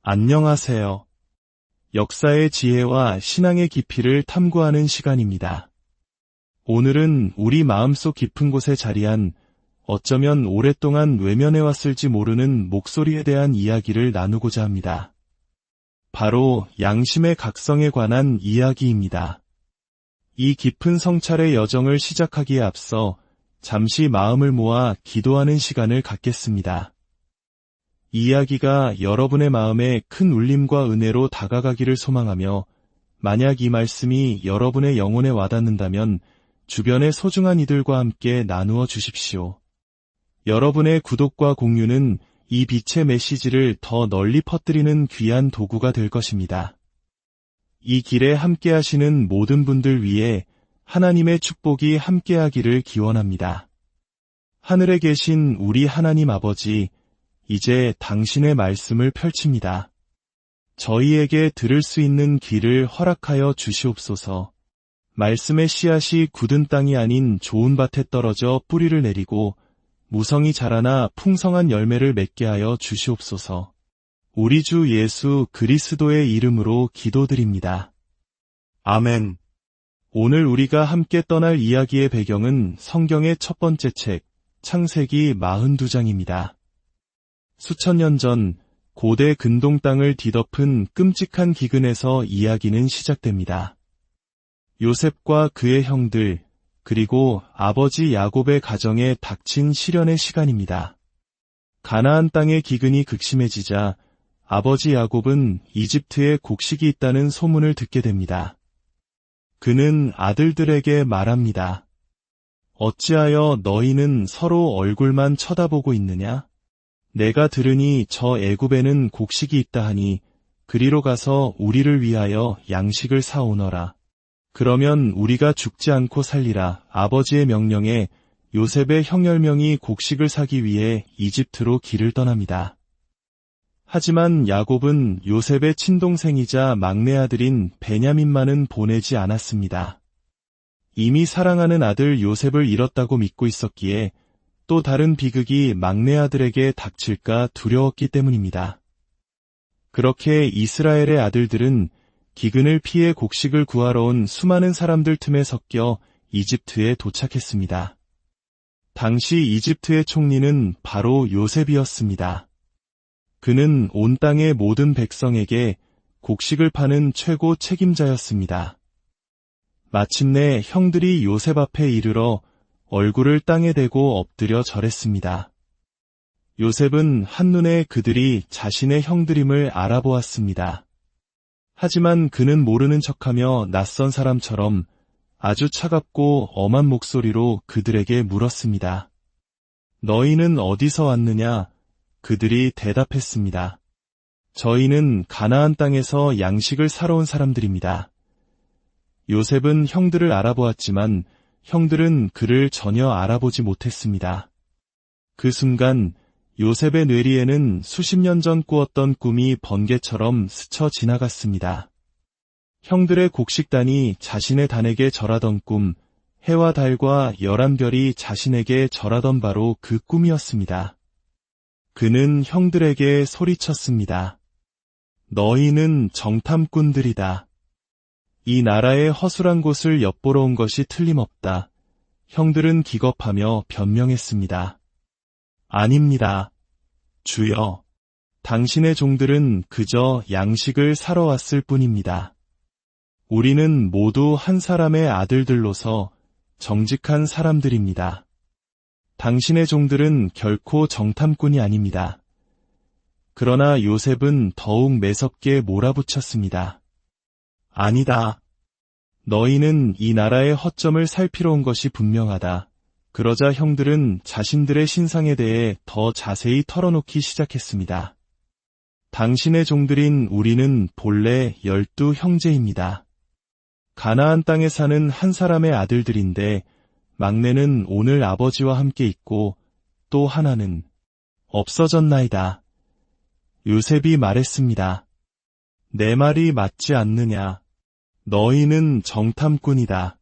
안녕하세요. 역사의 지혜와 신앙의 깊이를 탐구하는 시간입니다. 오늘은 우리 마음속 깊은 곳에 자리한 어쩌면 오랫동안 외면해왔을지 모르는 목소리에 대한 이야기를 나누고자 합니다. 바로 양심의 각성에 관한 이야기입니다. 이 깊은 성찰의 여정을 시작하기에 앞서 잠시 마음을 모아 기도하는 시간을 갖겠습니다. 이 이야기가 여러분의 마음에 큰 울림과 은혜로 다가가기를 소망하며, 만약 이 말씀이 여러분의 영혼에 와닿는다면 주변의 소중한 이들과 함께 나누어 주십시오. 여러분의 구독과 공유는 이 빛의 메시지를 더 널리 퍼뜨리는 귀한 도구가 될 것입니다. 이 길에 함께 하시는 모든 분들 위해 하나님의 축복이 함께하기를 기원합니다. 하늘에 계신 우리 하나님 아버지, 이제 당신의 말씀을 펼칩니다. 저희에게 들을 수 있는 길을 허락하여 주시옵소서. 말씀의 씨앗이 굳은 땅이 아닌 좋은 밭에 떨어져 뿌리를 내리고 무성히 자라나 풍성한 열매를 맺게 하여 주시옵소서. 우리 주 예수 그리스도의 이름으로 기도드립니다. 아멘. 오늘 우리가 함께 떠날 이야기의 배경은 성경의 첫 번째 책, 창세기 42장입니다. 수천 년 전 고대 근동 땅을 뒤덮은 끔찍한 기근에서 이야기는 시작됩니다. 요셉과 그의 형들, 그리고 아버지 야곱의 가정에 닥친 시련의 시간입니다. 가나안 땅의 기근이 극심해지자 아버지 야곱은 이집트에 곡식이 있다는 소문을 듣게 됩니다. 그는 아들들에게 말합니다. 어찌하여 너희는 서로 얼굴만 쳐다보고 있느냐? 내가 들으니 저 애굽에는 곡식이 있다 하니 그리로 가서 우리를 위하여 양식을 사오너라. 그러면 우리가 죽지 않고 살리라. 아버지의 명령에 요셉의 형 10명이 곡식을 사기 위해 이집트로 길을 떠납니다. 하지만 야곱은 요셉의 친동생이자 막내 아들인 베냐민만은 보내지 않았습니다. 이미 사랑하는 아들 요셉을 잃었다고 믿고 있었기에 또 다른 비극이 막내 아들에게 닥칠까 두려웠기 때문입니다. 그렇게 이스라엘의 아들들은 기근을 피해 곡식을 구하러 온 수많은 사람들 틈에 섞여 이집트에 도착했습니다. 당시 이집트의 총리는 바로 요셉이었습니다. 그는 온 땅의 모든 백성에게 곡식을 파는 최고 책임자였습니다. 마침내 형들이 요셉 앞에 이르러 얼굴을 땅에 대고 엎드려 절했습니다. 요셉은 한눈에 그들이 자신의 형들임을 알아보았습니다. 하지만 그는 모르는 척하며 낯선 사람처럼 아주 차갑고 엄한 목소리로 그들에게 물었습니다. 너희는 어디서 왔느냐? 그들이 대답했습니다. 저희는 가나안 땅에서 양식을 사러 온 사람들입니다. 요셉은 형들을 알아보았지만 형들은 그를 전혀 알아보지 못했습니다. 그 순간 요셉의 뇌리에는 수십 년 전 꾸었던 꿈이 번개처럼 스쳐 지나갔습니다. 형들의 곡식단이 자신의 단에게 절하던 꿈, 해와 달과 11별이 자신에게 절하던 바로 그 꿈이었습니다. 그는 형들에게 소리쳤습니다. 너희는 정탐꾼들이다. 이 나라의 허술한 곳을 엿보러 온 것이 틀림없다. 형들은 기겁하며 변명했습니다. 아닙니다. 주여, 당신의 종들은 그저 양식을 사러 왔을 뿐입니다. 우리는 모두 한 사람의 아들들로서 정직한 사람들입니다. 당신의 종들은 결코 정탐꾼이 아닙니다. 그러나 요셉은 더욱 매섭게 몰아붙였습니다. 아니다. 너희는 이 나라의 허점을 살피러 온 것이 분명하다. 그러자 형들은 자신들의 신상에 대해 더 자세히 털어놓기 시작했습니다. 당신의 종들인 우리는 본래 12 형제입니다. 가나안 땅에 사는 한 사람의 아들들인데 막내는 오늘 아버지와 함께 있고 또 하나는 없어졌나이다. 요셉이 말했습니다. 내 말이 맞지 않느냐? 너희는 정탐꾼이다.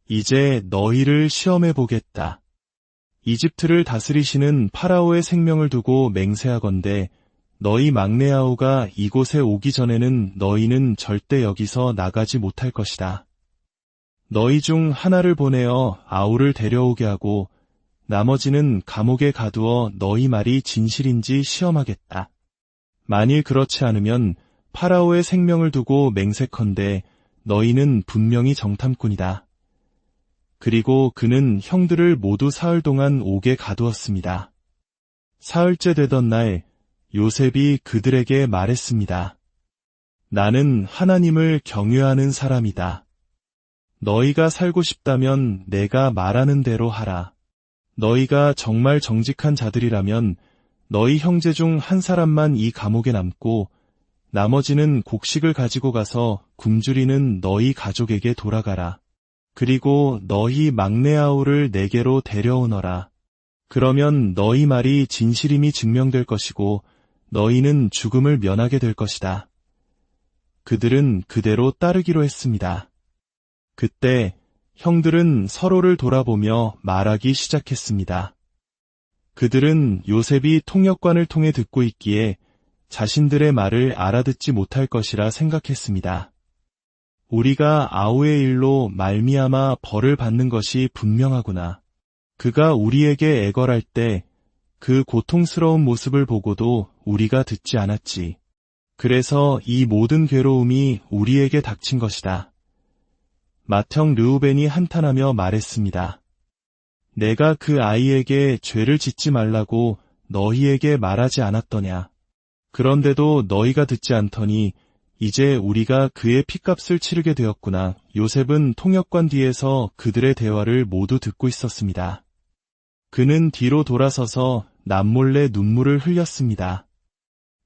이제 너희를 시험해보겠다. 이집트를 다스리시는 파라오의 생명을 두고 맹세하건대 너희 막내 아우가 이곳에 오기 전에는 너희는 절대 여기서 나가지 못할 것이다. 너희 중 하나를 보내어 아우를 데려오게 하고 나머지는 감옥에 가두어 너희 말이 진실인지 시험하겠다. 만일 그렇지 않으면 파라오의 생명을 두고 맹세컨대 너희는 분명히 정탐꾼이다. 그리고 그는 형들을 모두 사흘 동안 옥에 가두었습니다. 사흘째 되던 날 요셉이 그들에게 말했습니다. 나는 하나님을 경외하는 사람이다. 너희가 살고 싶다면 내가 말하는 대로 하라. 너희가 정말 정직한 자들이라면 너희 형제 중 한 사람만 이 감옥에 남고 나머지는 곡식을 가지고 가서 굶주리는 너희 가족에게 돌아가라. 그리고 너희 막내 아우를 내게로 데려오너라. 그러면 너희 말이 진실임이 증명될 것이고 너희는 죽음을 면하게 될 것이다. 그들은 그대로 따르기로 했습니다. 그때 형들은 서로를 돌아보며 말하기 시작했습니다. 그들은 요셉이 통역관을 통해 듣고 있기에 자신들의 말을 알아듣지 못할 것이라 생각했습니다. 우리가 아우의 일로 말미암아 벌을 받는 것이 분명하구나. 그가 우리에게 애걸할 때 그 고통스러운 모습을 보고도 우리가 듣지 않았지. 그래서 이 모든 괴로움이 우리에게 닥친 것이다. 맏형 르우벤이 한탄하며 말했습니다. 내가 그 아이에게 죄를 짓지 말라고 너희에게 말하지 않았더냐. 그런데도 너희가 듣지 않더니 이제 우리가 그의 핏값을 치르게 되었구나. 요셉은 통역관 뒤에서 그들의 대화를 모두 듣고 있었습니다. 그는 뒤로 돌아서서 남몰래 눈물을 흘렸습니다.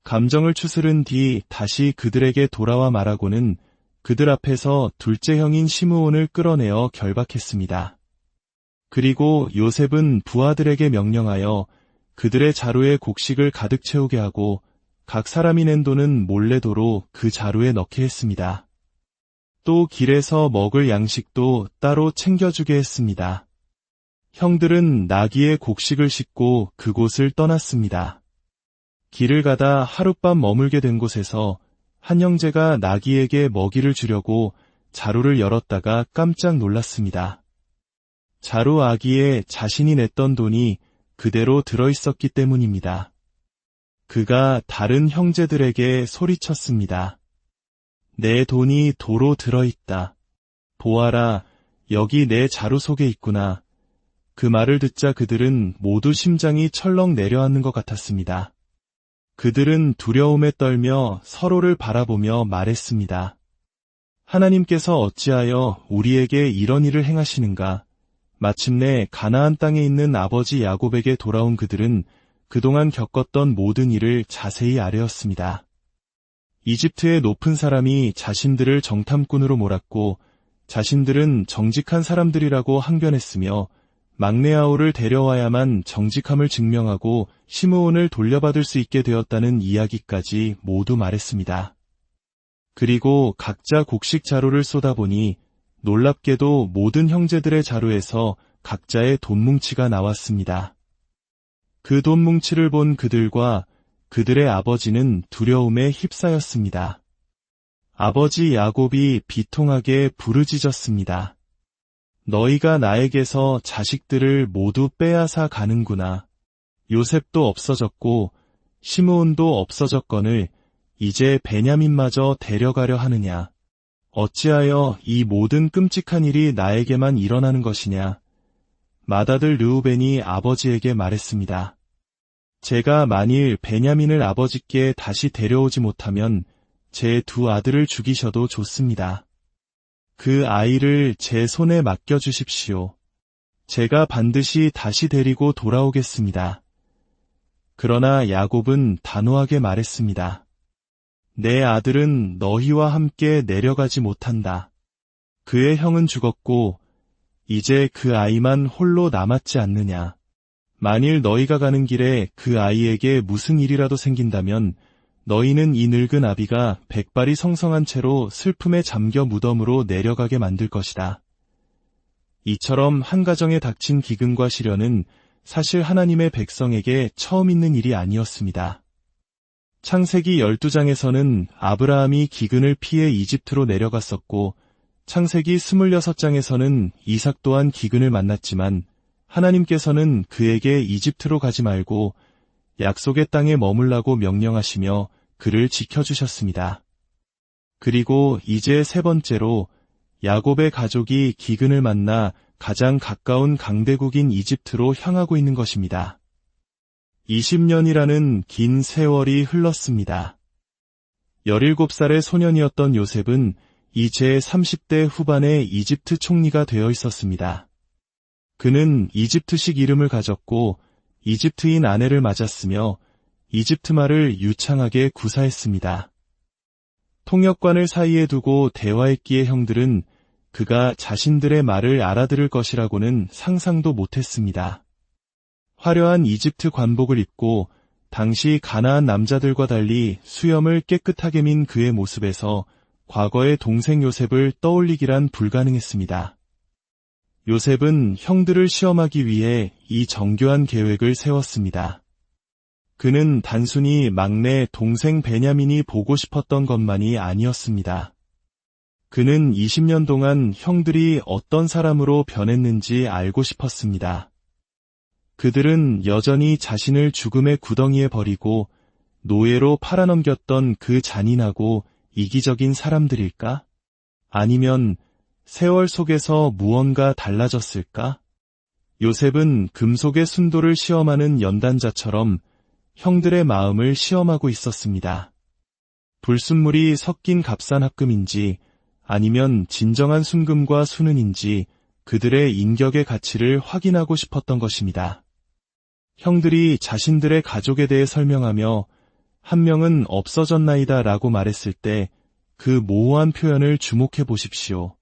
감정을 추스른 뒤 다시 그들에게 돌아와 말하고는 그들 앞에서 둘째 형인 시므온을 끌어내어 결박했습니다. 그리고 요셉은 부하들에게 명령하여 그들의 자루에 곡식을 가득 채우게 하고 각 사람이 낸 돈은 몰래 도로 그 자루에 넣게 했습니다. 또 길에서 먹을 양식도 따로 챙겨주게 했습니다. 형들은 나귀의 곡식을 싣고 그곳을 떠났습니다. 길을 가다 하룻밤 머물게 된 곳에서 한 형제가 나귀에게 먹이를 주려고 자루를 열었다가 깜짝 놀랐습니다. 자루 아기에 자신이 냈던 돈이 그대로 들어있었기 때문입니다. 그가 다른 형제들에게 소리쳤습니다. 내 돈이 도로 들어있다. 보아라, 여기 내 자루 속에 있구나. 그 말을 듣자 그들은 모두 심장이 철렁 내려앉는 것 같았습니다. 그들은 두려움에 떨며 서로를 바라보며 말했습니다. 하나님께서 어찌하여 우리에게 이런 일을 행하시는가? 마침내 가나안 땅에 있는 아버지 야곱에게 돌아온 그들은 그동안 겪었던 모든 일을 자세히 아뢰었습니다. 이집트의 높은 사람이 자신들을 정탐꾼으로 몰았고 자신들은 정직한 사람들이라고 항변했으며 막내 아우를 데려와야만 정직함을 증명하고 시므온을 돌려받을 수 있게 되었다는 이야기까지 모두 말했습니다. 그리고 각자 곡식 자루를 쏟아보니 놀랍게도 모든 형제들의 자루에서 각자의 돈뭉치가 나왔습니다. 그 돈뭉치를 본 그들과 그들의 아버지는 두려움에 휩싸였습니다. 아버지 야곱이 비통하게 부르짖었습니다. 너희가 나에게서 자식들을 모두 빼앗아 가는구나. 요셉도 없어졌고 시므온도 없어졌거늘 이제 베냐민마저 데려가려 하느냐. 어찌하여 이 모든 끔찍한 일이 나에게만 일어나는 것이냐. 맏아들 르우벤이 아버지에게 말했습니다. 제가 만일 베냐민을 아버지께 다시 데려오지 못하면 제 두 아들을 죽이셔도 좋습니다. 그 아이를 제 손에 맡겨주십시오. 제가 반드시 다시 데리고 돌아오겠습니다. 그러나 야곱은 단호하게 말했습니다. 내 아들은 너희와 함께 내려가지 못한다. 그의 형은 죽었고 이제 그 아이만 홀로 남았지 않느냐. 만일 너희가 가는 길에 그 아이에게 무슨 일이라도 생긴다면 너희는 이 늙은 아비가 백발이 성성한 채로 슬픔에 잠겨 무덤으로 내려가게 만들 것이다. 이처럼 한 가정에 닥친 기근과 시련은 사실 하나님의 백성에게 처음 있는 일이 아니었습니다. 창세기 12장에서는 아브라함이 기근을 피해 이집트로 내려갔었고, 창세기 26장에서는 이삭 또한 기근을 만났지만, 하나님께서는 그에게 이집트로 가지 말고 약속의 땅에 머물라고 명령하시며 그를 지켜주셨습니다. 그리고 이제 세 번째로 야곱의 가족이 기근을 만나 가장 가까운 강대국인 이집트로 향하고 있는 것입니다. 20년이라는 긴 세월이 흘렀습니다. 17살의 소년이었던 요셉은 이제 30대 후반의 이집트 총리가 되어 있었습니다. 그는 이집트식 이름을 가졌고 이집트인 아내를 맞았으며 이집트 말을 유창하게 구사했습니다. 통역관을 사이에 두고 대화했기에 형들은 그가 자신들의 말을 알아들을 것이라고는 상상도 못했습니다. 화려한 이집트 관복을 입고 당시 가나안 남자들과 달리 수염을 깨끗하게 민 그의 모습에서 과거의 동생 요셉을 떠올리기란 불가능했습니다. 요셉은 형들을 시험하기 위해 이 정교한 계획을 세웠습니다. 그는 단순히 막내 동생 베냐민이 보고 싶었던 것만이 아니었습니다. 그는 20년 동안 형들이 어떤 사람으로 변했는지 알고 싶었습니다. 그들은 여전히 자신을 죽음의 구덩이에 버리고 노예로 팔아넘겼던 그 잔인하고 이기적인 사람들일까? 아니면 세월 속에서 무언가 달라졌을까? 요셉은 금속의 순도를 시험하는 연단자처럼 형들의 마음을 시험하고 있었습니다. 불순물이 섞인 값싼 합금인지 아니면 진정한 순금과 순은인지 그들의 인격의 가치를 확인하고 싶었던 것입니다. 형들이 자신들의 가족에 대해 설명하며 한 명은 없어졌나이다 라고 말했을 때 그 모호한 표현을 주목해 보십시오.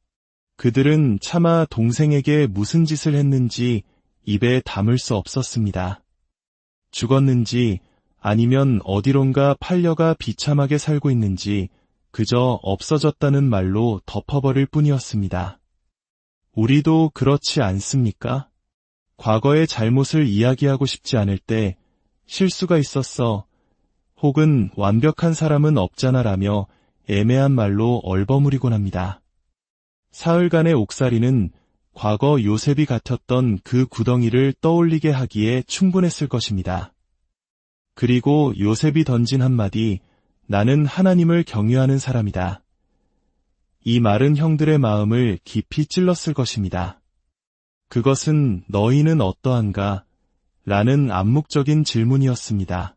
그들은 차마 동생에게 무슨 짓을 했는지 입에 담을 수 없었습니다. 죽었는지 아니면 어디론가 팔려가 비참하게 살고 있는지 그저 없어졌다는 말로 덮어버릴 뿐이었습니다. 우리도 그렇지 않습니까? 과거의 잘못을 이야기하고 싶지 않을 때 실수가 있었어 혹은 완벽한 사람은 없잖아 라며 애매한 말로 얼버무리곤 합니다. 사흘간의 옥살이는 과거 요셉이 같았던 그 구덩이를 떠올리게 하기에 충분했을 것입니다. 그리고 요셉이 던진 한마디, 나는 하나님을 경외하는 사람이다. 이 말은 형들의 마음을 깊이 찔렀을 것입니다. 그것은 너희는 어떠한가? 라는 암묵적인 질문이었습니다.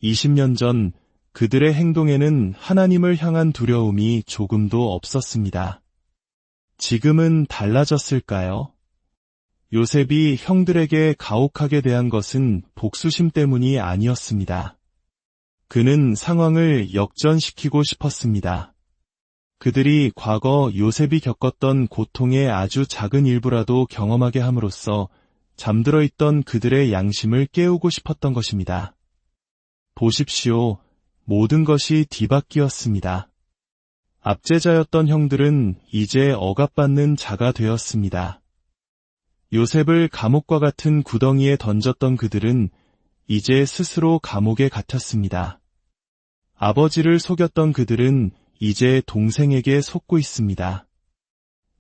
20년 전 그들의 행동에는 하나님을 향한 두려움이 조금도 없었습니다. 지금은 달라졌을까요? 요셉이 형들에게 가혹하게 대한 것은 복수심 때문이 아니었습니다. 그는 상황을 역전시키고 싶었습니다. 그들이 과거 요셉이 겪었던 고통의 아주 작은 일부라도 경험하게 함으로써 잠들어 있던 그들의 양심을 깨우고 싶었던 것입니다. 보십시오. 모든 것이 뒤바뀌었습니다. 압제자였던 형들은 이제 억압받는 자가 되었습니다. 요셉을 감옥과 같은 구덩이에 던졌던 그들은 이제 스스로 감옥에 갇혔습니다. 아버지를 속였던 그들은 이제 동생에게 속고 있습니다.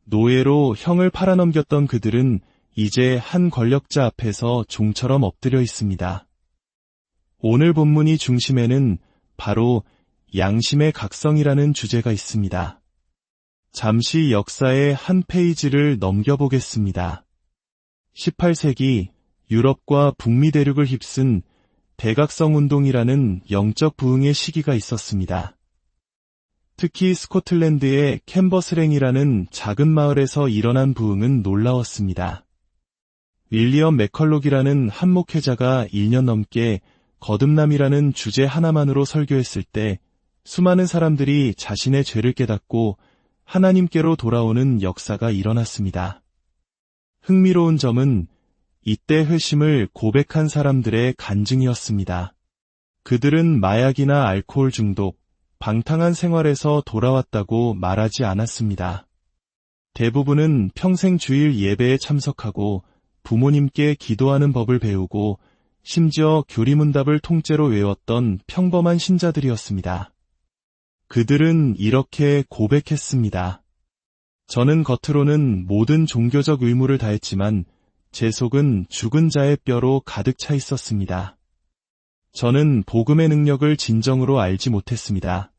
노예로 형을 팔아넘겼던 그들은 이제 한 권력자 앞에서 종처럼 엎드려 있습니다. 오늘 본문이 중심에는 바로 양심의 각성이라는 주제가 있습니다. 잠시 역사의 한 페이지를 넘겨보겠습니다. 18세기 유럽과 북미 대륙을 휩쓴 대각성 운동이라는 영적 부흥의 시기가 있었습니다. 특히 스코틀랜드의 캔버스랭이라는 작은 마을에서 일어난 부흥은 놀라웠습니다. 윌리엄 맥컬록이라는 한 목회자가 1년 넘게 거듭남이라는 주제 하나만으로 설교했을 때 수많은 사람들이 자신의 죄를 깨닫고 하나님께로 돌아오는 역사가 일어났습니다. 흥미로운 점은 이때 회심을 고백한 사람들의 간증이었습니다. 그들은 마약이나 알코올 중독, 방탕한 생활에서 돌아왔다고 말하지 않았습니다. 대부분은 평생 주일 예배에 참석하고 부모님께 기도하는 법을 배우고 심지어 교리문답을 통째로 외웠던 평범한 신자들이었습니다. 그들은 이렇게 고백했습니다. 저는 겉으로는 모든 종교적 의무를 다했지만 제 속은 죽은 자의 뼈로 가득 차 있었습니다. 저는 복음의 능력을 진정으로 알지 못했습니다.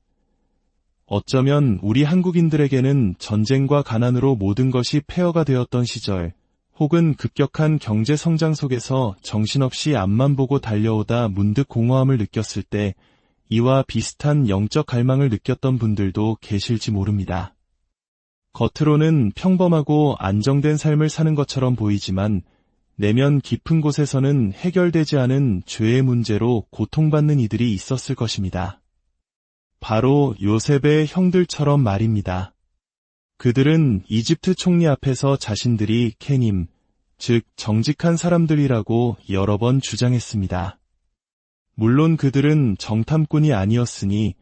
어쩌면 우리 한국인들에게는 전쟁과 가난으로 모든 것이 폐허가 되었던 시절, 혹은 급격한 경제 성장 속에서 정신없이 앞만 보고 달려오다 문득 공허함을 느꼈을 때 이와 비슷한 영적 갈망을 느꼈던 분들도 계실지 모릅니다. 겉으로는 평범하고 안정된 삶을 사는 것처럼 보이지만 내면 깊은 곳에서는 해결되지 않은 죄의 문제로 고통받는 이들이 있었을 것입니다. 바로 요셉의 형들처럼 말입니다. 그들은 이집트 총리 앞에서 자신들이 캐님, 즉 정직한 사람들이라고 여러 번 주장했습니다. 물론 그들은 정탐꾼이 아니었으니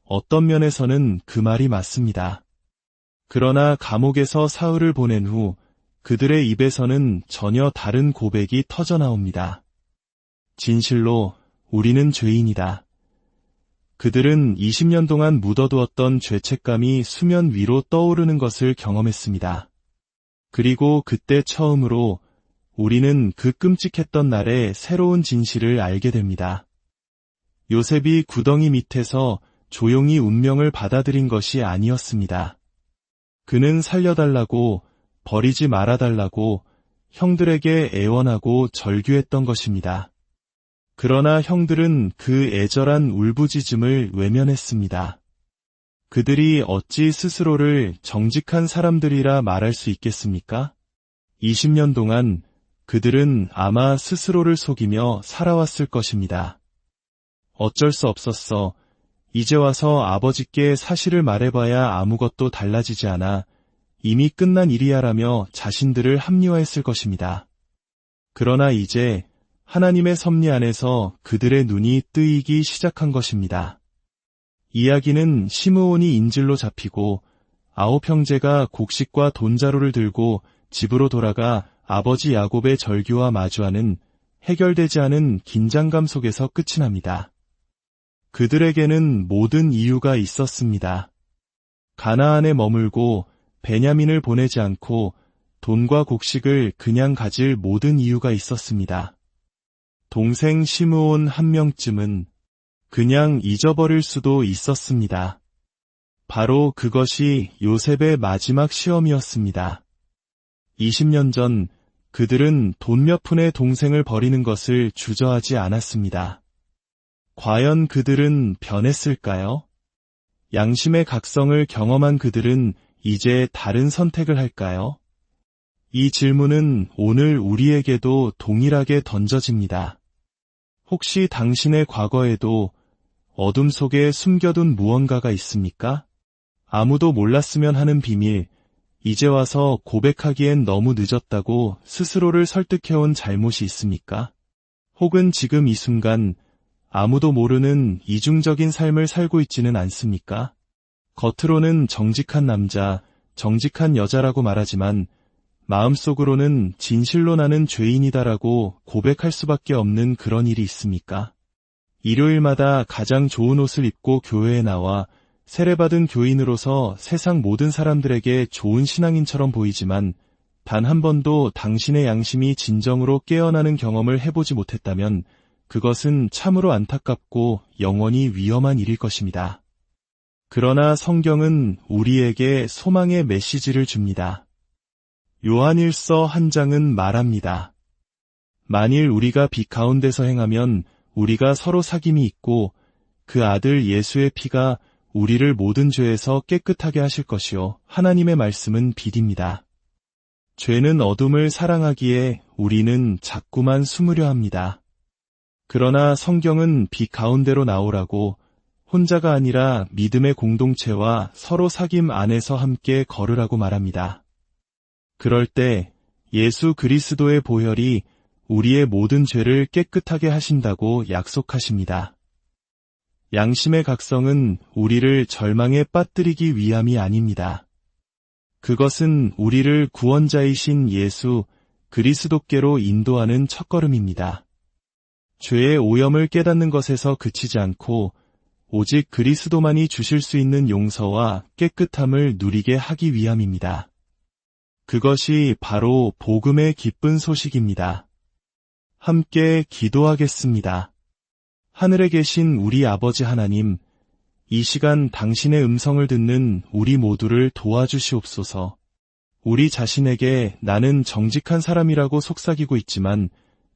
어떤 면에서는 그 말이 맞습니다. 그러나 감옥에서 사흘을 보낸 후 그들의 입에서는 전혀 다른 고백이 터져나옵니다. 진실로 우리는 죄인이다. 그들은 20년 동안 묻어두었던 죄책감이 수면 위로 떠오르는 것을 경험했습니다. 그리고 그때 처음으로 우리는 그 끔찍했던 날의 새로운 진실을 알게 됩니다. 요셉이 구덩이 밑에서 조용히 운명을 받아들인 것이 아니었습니다. 그는 살려달라고, 버리지 말아달라고 형들에게 애원하고 절규했던 것입니다. 그러나 형들은 그 애절한 울부짖음을 외면했습니다. 그들이 어찌 스스로를 정직한 사람들이라 말할 수 있겠습니까? 20년 동안 그들은 아마 스스로를 속이며 살아왔을 것입니다. 어쩔 수 없었어. 이제 와서 아버지께 사실을 말해봐야 아무것도 달라지지 않아. 이미 끝난 일이야라며 자신들을 합리화했을 것입니다. 그러나 이제 하나님의 섭리 안에서 그들의 눈이 뜨이기 시작한 것입니다. 이야기는 시므온이 인질로 잡히고 9 형제가 곡식과 돈자루를 들고 집으로 돌아가 아버지 야곱의 절규와 마주하는 해결되지 않은 긴장감 속에서 끝이 납니다. 그들에게는 모든 이유가 있었습니다. 가나안에 머물고 베냐민을 보내지 않고 돈과 곡식을 그냥 가질 모든 이유가 있었습니다. 동생 시므온 한 명쯤은 그냥 잊어버릴 수도 있었습니다. 바로 그것이 요셉의 마지막 시험이었습니다. 20년 전 그들은 돈 몇 푼의 동생을 버리는 것을 주저하지 않았습니다. 과연 그들은 변했을까요? 양심의 각성을 경험한 그들은 이제 다른 선택을 할까요? 이 질문은 오늘 우리에게도 동일하게 던져집니다. 혹시 당신의 과거에도 어둠 속에 숨겨둔 무언가가 있습니까? 아무도 몰랐으면 하는 비밀, 이제 와서 고백하기엔 너무 늦었다고 스스로를 설득해온 잘못이 있습니까? 혹은 지금 이 순간 아무도 모르는 이중적인 삶을 살고 있지는 않습니까? 겉으로는 정직한 남자, 정직한 여자라고 말하지만 마음속으로는 진실로 나는 죄인이다라고 고백할 수밖에 없는 그런 일이 있습니까? 일요일마다 가장 좋은 옷을 입고 교회에 나와 세례받은 교인으로서 세상 모든 사람들에게 좋은 신앙인처럼 보이지만 단 한 번도 당신의 양심이 진정으로 깨어나는 경험을 해보지 못했다면 그것은 참으로 안타깝고 영원히 위험한 일일 것입니다. 그러나 성경은 우리에게 소망의 메시지를 줍니다. 요한일서 1장은 말합니다. 만일 우리가 빛 가운데서 행하면 우리가 서로 사귐이 있고 그 아들 예수의 피가 우리를 모든 죄에서 깨끗하게 하실 것이요 하나님의 말씀은 빛입니다. 죄는 어둠을 사랑하기에 우리는 자꾸만 숨으려 합니다. 그러나 성경은 빛 가운데로 나오라고 혼자가 아니라 믿음의 공동체와 서로 사귐 안에서 함께 걸으라고 말합니다. 그럴 때 예수 그리스도의 보혈이 우리의 모든 죄를 깨끗하게 하신다고 약속하십니다. 양심의 각성은 우리를 절망에 빠뜨리기 위함이 아닙니다. 그것은 우리를 구원자이신 예수 그리스도께로 인도하는 첫걸음입니다. 죄의 오염을 깨닫는 것에서 그치지 않고 오직 그리스도만이 주실 수 있는 용서와 깨끗함을 누리게 하기 위함입니다. 그것이 바로 복음의 기쁜 소식입니다. 함께 기도하겠습니다. 하늘에 계신 우리 아버지 하나님, 이 시간 당신의 음성을 듣는 우리 모두를 도와주시옵소서. 우리 자신에게 나는 정직한 사람이라고 속삭이고 있지만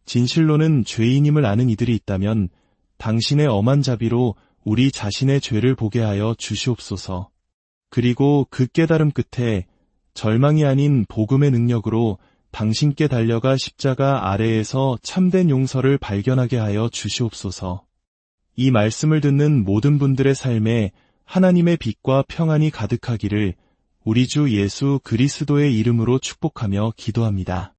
진실로는 죄인임을 아는 이들이 있다면 당신의 엄한 자비로 우리 자신의 죄를 보게 하여 주시옵소서. 그리고 그 깨달음 끝에 절망이 아닌 복음의 능력으로 당신께 달려가 십자가 아래에서 참된 용서를 발견하게 하여 주시옵소서. 이 말씀을 듣는 모든 분들의 삶에 하나님의 빛과 평안이 가득하기를 우리 주 예수 그리스도의 이름으로 축복하며 기도합니다.